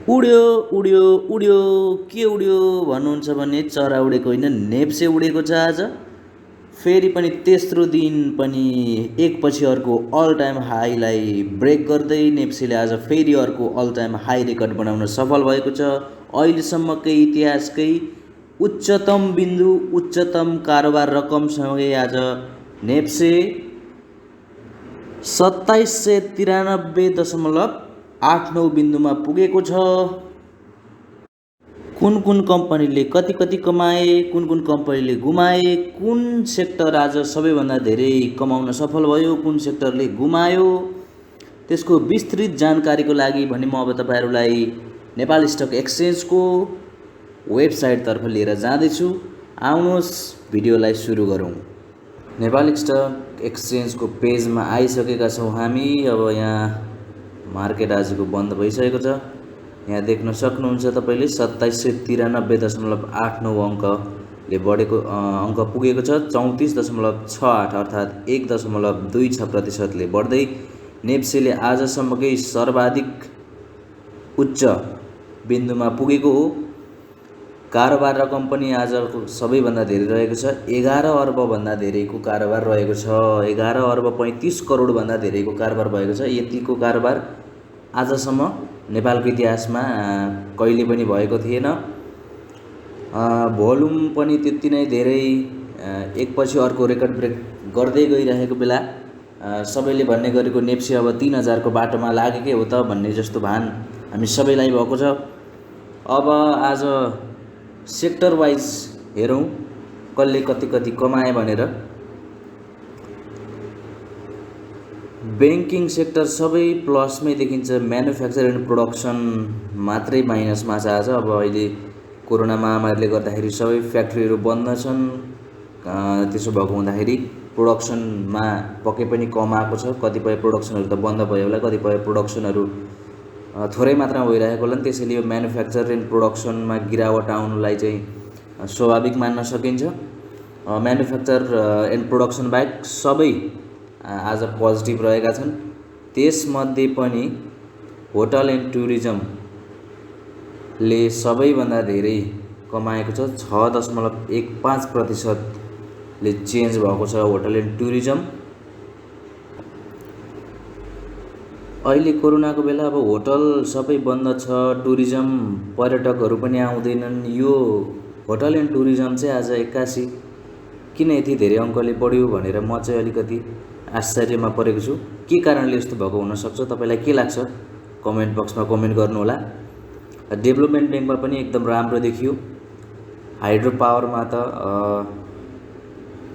उड्यो उड्यो उड्यो के उड्यो भन्नुहुन्छ भने चरा उडेको होइन, नेप्से उडेको छ आज। फेरि पनि तेस्रो दिन पनि एकपछि अर्को अल टाइम हाईलाई ब्रेक गर्दै नेप्सेले आज फेरि अर्को अल टाइम हाई रेकर्ड बनाउन सफल भएको छ। अहिलेसम्मकै इतिहासकै उच्चतम बिन्दु, उच्चतम कारोबार रकमसँगै आज नेप्से 2793.89 बिन्दुमा पुगेको छ। कुन कुन कम्पनीले कति कति कमाए, कुन कुन कम्पनीले गुमाए, कुन सेक्टर आज सबैभन्दा धेरै कमाउन सफल भयो, कुन सेक्टरले गुमायो, त्यसको विस्तृत जानकारीको लागि भने म अब तपाईहरुलाई नेपाल स्टक एक्सचेन्जको वेबसाइटतर्फ लिएर जाँदैछु। आउनुहोस् भिडियोलाई सुरु गरौँ। नेपाल स्टक एक्सचेन्जको पेजमा आइसकेका छौँ हामी। अब यहाँ मार्केट आजको बन्द भइसकेको छ। यहाँ देख्न सक्नुहुन्छ तपाईले 2793.89 अङ्कले बढेको अङ्क पुगेको छ। 34.68 अर्थात् 1.26% बढ्दै नेप्सेले आजसम्मकै सर्वाधिक उच्च बिन्दुमा पुगेको हो। कारोबार रकम पनि आजको सबैभन्दा धेरै रहेको छ। 11 अर्ब भन्दा धेरैको कारोबार रहेको छ। 11 अर्ब 35 करोड भन्दा धेरैको कारोबार भएको छ। यतिको कारोबार आजसम्म नेपालको इतिहासमा कहिले पनि भएको थिएन। भोल्युम पनि त्यति नै धेरै एकपछि अर्को रेकर्ड ब्रेक गर्दै गइरहेको बेला सबैले भन्ने गरेको नेप्से अब 3000 को बाटोमा लागेकै हो त भन्ने जस्तो भान हामी सबैलाई भएको छ। अब आज सेक्टर वाइज हेरौँ कसले कति कति कमाए भनेर। बैंकिङ सेक्टर सबै प्लसमै देखिन्छ। म्यानुफ्याक्चर एन्ड प्रोडक्सन मात्रै माइनसमा छ आज। अब अहिले कोरोना महामारीले गर्दाखेरि सबै फ्याक्ट्रीहरू बन्द छन्। त्यसो भएको हुँदाखेरि प्रोडक्सनमा पक्कै पनि कम आएको छ। कतिपय प्रोडक्सनहरू त बन्द भयो होला, कतिपय प्रोडक्सनहरू थोरै मात्रामा भइरहेको होला। त्यसैले यो म्यानुफ्याक्चर एन्ड प्रोडक्सनमा गिरावट आउनुलाई चाहिँ स्वाभाविक मान्न सकिन्छ। म्यानुफ्याक्चर एन्ड प्रोडक्सन बाहेक सबै आज पोजिटिभ रहेका छन्। त्यसमध्ये पनि होटल एन्ड टुरिज्मले सबैभन्दा धेरै कमाएको छ। 6.15% ले चेन्ज भएको छ होटल एन्ड टुरिज्म। अहिले कोरोनाको बेला अब होटल सबै बन्द छ, टुरिज्म पर्यटकहरू पनि आउँदैनन्। यो होटल एन्ड टुरिज्म चाहिँ आज 81 किन यति धेरै अङ्कले बढ्यो भनेर म चाहिँ अलिकति आश्चर्यमा परेको छु। के कारणले यस्तो भएको हुन सक्छ, तपाईलाई के लाग्छ कमेन्ट बक्समा कमेन्ट गर्नु होला। डेभलपमेन्ट ब्याङ्कमा पनि एकदम राम्रो देखियो। हाइड्रो पावरमा त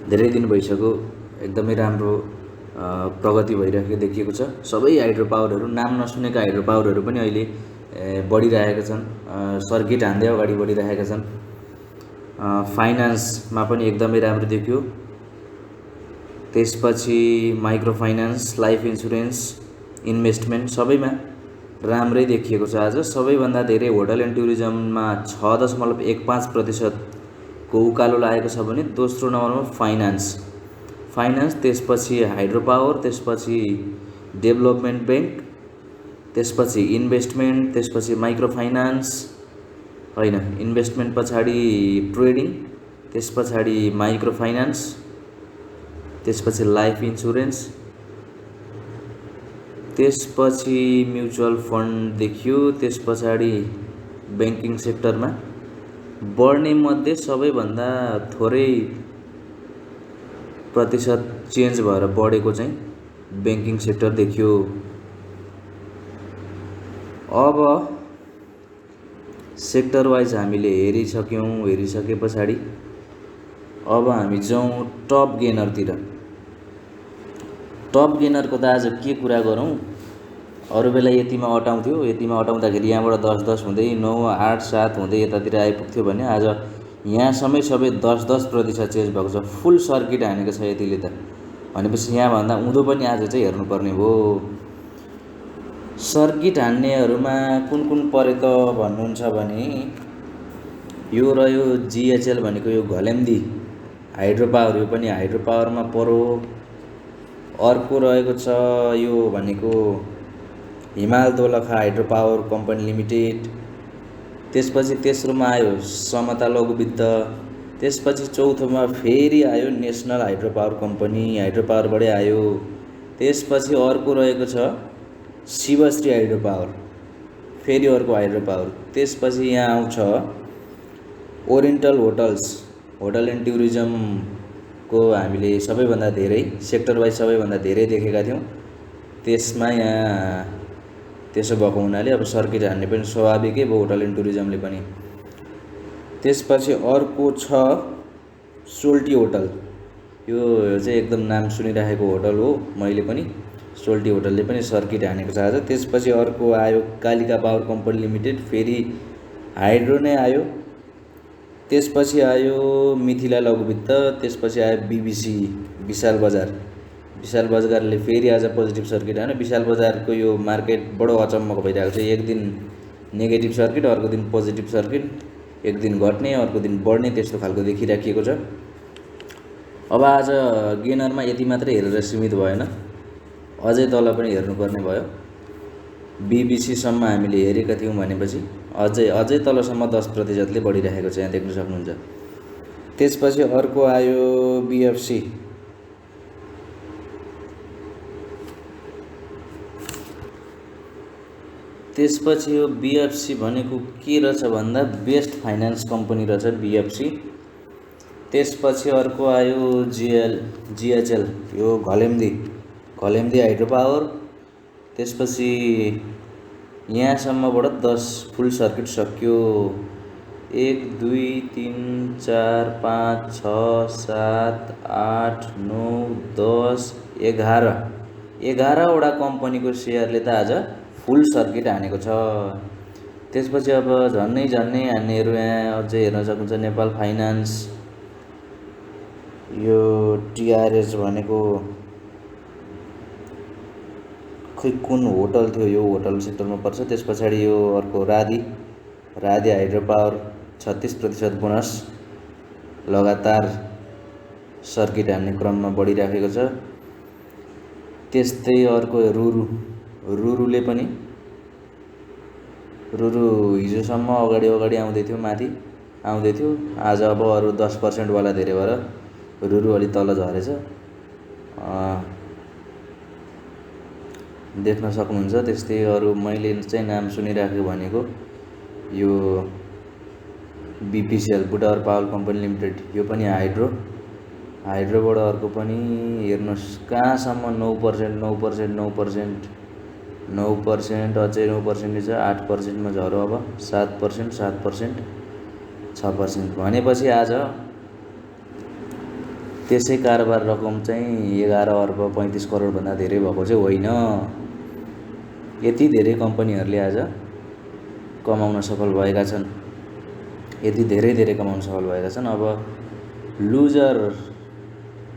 धेरै दिन भइसक्यो एकदमै राम्रो प्रगति भइरहेको देखिएको छ। सबै हाइड्रो पावरहरू, नाम नसुनेका हाइड्रो पावरहरू पनि अहिले बढिरहेका छन्, सर्किट हान्दै अगाडि बढिरहेका छन्। फाइनान्समा पनि एकदमै राम्रो देखियो। त्यसपछि micro finance, life insurance, investment सबैमा राम्रै देखिएको छ आज। सबैभन्दा धेरै होटल एन्ड टुरिज्ममा 6.15% को उकालो लागेको छ भने दोस्रो नम्बरमा फाइनान्स, त्यसपछि हाइड्रो पावर, त्यसपछि डेभलपमेन्ट ब्याङ्क, त्यसपछि इन्भेस्टमेन्ट, त्यसपछि माइक्रो फाइनान्स होइन, इन्भेस्टमेन्ट पछाडि ट्रेडिङ, त्यस पछाडि माइक्रो फाइनान्स, त्यसपछि लाइफ इन्सुरेन्स, त्यसपछि म्युचुअल फन्ड देखियो। त्यस पछाडि बैंकिङ सेक्टरमा बढ्ने मध्ये सबैभन्दा थोरै प्रतिशत चेन्ज भएर बढेको चाहिँ बैंकिङ सेक्टर देखियो। अब सेक्टर वाइज हामीले हेरिसके पछाडि अब हामी जाउँ टप गेनरतिर। टप गेनरको त आज के कुरा गरौँ, अरू बेला यतिमा अटाउँदाखेरि यहाँबाट 10-10 हुँदै 9, 8, 7 हुँदै यतातिर आइपुग्थ्यो भने आज यहाँ सबै 10-10% चेन्ज भएको छ। फुल सर्किट हानेको छ यतिले त, भनेपछि यहाँभन्दा उँधो पनि आज चाहिँ हेर्नुपर्ने भयो। सर्किट हान्नेहरूमा कुन कुन परे त भन्नुहुन्छ भने यो रह्यो जिएचएल भनेको यो घलेम्दी हाइड्रो पावर, यो पनि हाइड्रो पावरमा पर्यो। अर्को रहेको छ यो भनेको हिमाल Dolakha hydro power company limited, त्यसपछि तेस्रोमा आयो समता लघु वित्त, त्यसपछि चौथोमा फेरि आयो national hydro power company, hydro पावरबाटै आयो। त्यसपछि अर्को रहेको छ शिवश्री हाइड्रो पावर, फेरि अर्को हाइड्रो पावर। त्यसपछि यहाँ आउँछ ओरिएन्टल होटल्स, होटल एन्ड टुरिज्मको हामीले सबैभन्दा धेरै सेक्टर वाइज सबैभन्दा धेरै देखेका थियौँ। त्यसमा यहाँ त्यसो भएको हुनाले अब सर्किट हान्ने पनि स्वाभाविकै भयो होटल एन्ड टुरिज्मले पनि। त्यसपछि अर्को छ सोल्टी होटल, यो चाहिँ एकदम नाम सुनिराखेको होटल हो मैले पनि। सोल्टी होटलले पनि सर्किट हानेको छ आज। त्यसपछि अर्को आयो कालिका पावर कम्पनी लिमिटेड, फेरि हाइड्रो नै आयो। त्यसपछि आयो मिथिला लघु वित्त, त्यसपछि आयो बिबिसी विशाल बजार, विशाल बजारले फेरि आज पोजिटिभ सर्किट हान्यो। विशाल बजारको यो मार्केट बडो अचम्मको भइरहेको छ, एक दिन नेगेटिभ सर्किट, अर्को दिन पोजिटिभ सर्किट, एक दिन घट्ने अर्को दिन बढ्ने त्यस्तो खालको देखिराखिएको छ। अब आज गेनरमा यति मात्रै हेरेर सीमित भएन, अझै तल पनि हेर्नुपर्ने भयो। बिबिसीसम्म हामीले हेरेका थियौँ भनेपछि अझै तलसम्म 10%ले बढिरहेको छ, यहाँ देख्न सक्नुहुन्छ। त्यसपछि अर्को आयो बिएफसी, त्यसपछि यो बिएफसी भनेको के रहेछ भन्दा बेस्ट फाइनेन्स कम्पनी रहेछ बिएफसी। त्यसपछि अर्को आयो जिएचएल, यो घलेम्दी हाइड्रो पावर। त्यसपछि यहाँसम्मबाट 10 फुल सर्किट सक्यो। 1 2 3 4 5 6 7 8 9 10 11वटा कम्पनीको सेयरले त आज फुल सर्किट हानेको छ। त्यसपछि अब झन्नै हान्नेहरू यहाँ अझै हेर्न सक्नुहुन्छ। नेपाल फाइनान्स, यो टिआरएस भनेको खै कुन होटल थियो, यो होटल सेक्टरमा पर्छ। त्यस पछाडि यो अर्को राधि हाइड्रो पावर 36% बोनस, लगातार सर्किट हान्ने क्रममा बढिराखेको छ। त्यस्तै अर्को रुरुले पनि, रुरु हिजोसम्म अगाडि आउँदै थियो, माथि आउँदै थियो, आज अब अरू 10% वाला धेरै भएर रुरु अलि तल झरेछ, देख्न सक्नुहुन्छ। त्यस्तै अरू मैले चाहिँ नाम सुनिराखेको भनेको यो बिपिसिएल बुटावर पावर कम्पनी लिमिटेड, यो पनि हाइड्रोबाट अर्को पनि हेर्नुहोस् कहाँसम्म 9%, 9%, अझै 9% छ, 8%मा झऱ्यो, अब 7%, 6% भनेपछि आज त्यसै कारोबार रकम चाहिँ 11 अर्ब 35 करोडभन्दा धेरै भएको चाहिँ होइन। यति धेरै कम्पनीहरूले आज कमाउन सफल भएका छन्, यति धेरै कमाउन सफल भएका छन्। अब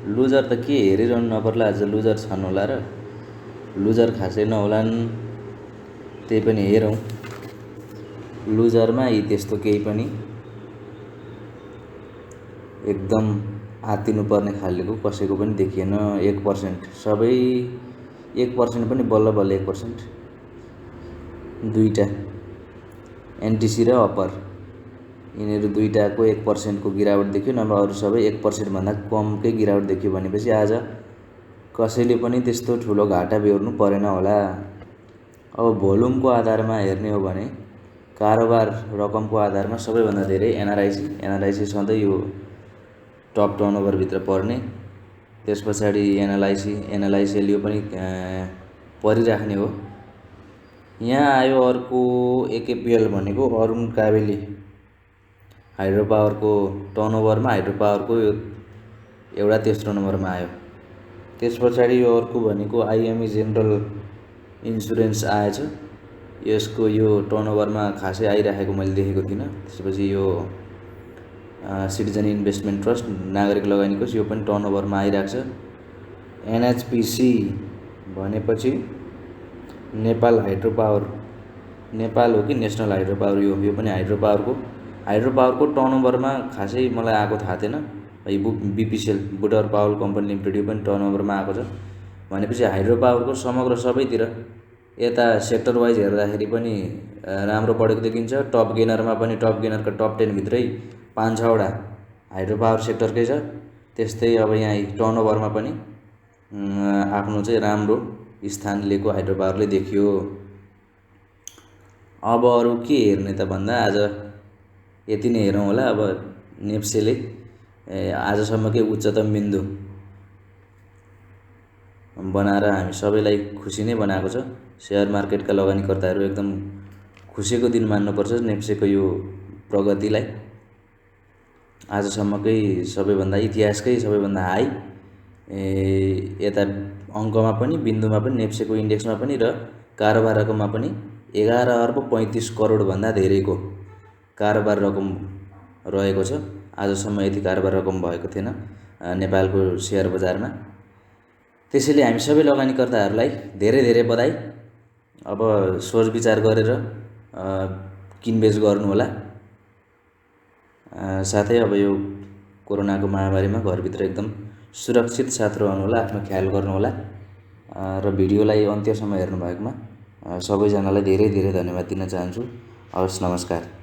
लुजर त के हेरिरहनु नपर्ला, आज लुजर छन् होला र लुजर खासै नहोलान्, त्यही पनि हेरौँ। लुजरमा यी त्यस्तो केही पनि एकदम आत्तिनुपर्ने खालको कसैको पनि देखिएन। 1% सबै 1% पनि बल्ल 1%, दुईवटा एनटिसी र अप्पर, यिनीहरू दुईवटाको 1%को गिरावट देखियो, नभए अरू सबै 1%भन्दा कमकै गिरावट देखियो भनेपछि आज कसैले पनि त्यस्तो ठुलो घाटा बेहोर्नु परेन होला। अब भोल्युमको आधारमा हेर्ने हो भने कारोबार रकमको आधारमा सबैभन्दा धेरै एनआरआइसी सधैँ यो टप टर्नओभरभित्र पर्ने। त्यस पछाडि एनएलआइसिएल यो पनि परिराख्ने हो। यहाँ आयो अर्को एकेपिएल भनेको अरुण कावेली, हाइड्रो पावरको टर्नओभरमा हाइड्रो पावरको एउटा तेस्रो नम्बरमा आयो। त्यस पछाडि यो अर्को भनेको आइएमई जेनरल इन्सुरेन्स आएछ, यसको यो टर्नओभरमा खासै आइराखेको मैले देखेको थिइनँ। त्यसपछि यो सिटिजन इन्भेस्टमेन्ट ट्रस्ट, नागरिक लगानी कोष, यो पनि टर्नओभरमा आइरहेको छ। एनएचपिसी भनेपछि नेपाल हाइड्रो पावर, नेपाल हो कि नेसनल हाइड्रो पावर, यो पनि हाइड्रो पावरको टर्नओभरमा खासै मलाई आएको थाहा थिएन। बिपिसिएल बुटावर पावर कम्पनी लिमिटेड, यो पनि टर्नओभरमा आएको छ भनेपछि हाइड्रो पावरको समग्र सबैतिर यता सेक्टर वाइज हेर्दाखेरि पनि राम्रो बढेको देखिन्छ। टप गेनरमा पनि टप गेनरको टप 10 भित्रै 5-6वटा हाइड्रो पावर सेक्टरकै छ। त्यस्तै अब यहाँ टर्नओभरमा पनि आफ्नो चाहिँ राम्रो स्थान लिएको हाइड्रो पावरले देखियो। अब अरू के हेर्ने त भन्दा आज यति नै हेरौँ होला। अब नेप्सेले आजसम्मकै उच्चतम बिन्दु बनाएर हामी सबैलाई खुसी नै बनाएको छ। सेयर मार्केटका लगानीकर्ताहरू एकदम खुसीको दिन मान्नुपर्छ नेप्सेको यो प्रगतिलाई। आजसम्मकै सबैभन्दा इतिहासकै सबैभन्दा हाई यता अङ्कमा पनि बिन्दुमा पनि नेप्सेको इन्डेक्समा पनि र कारोबार रकममा पनि 11,35,00,00,000 भन्दा धेरैको कारोबार रकम रहेको छ। आजसम्म यति कारोबार रकम भएको थिएन नेपालको सेयर बजारमा। त्यसैले हामी सबै लगानीकर्ताहरूलाई धेरै धेरै बधाई। अब सोच विचार गरेर किनबेच गर्नुहोला। साथै अब यो कोरोनाको महामारीमा घरभित्र एकदम सुरक्षित साथ रहनुहोला, आफ्नो ख्याल गर्नुहोला। र भिडियोलाई अन्त्यसम्म हेर्नुभएकोमा सबैजनालाई धेरै धेरै धन्यवाद दिन चाहन्छु। हवस्, नमस्कार।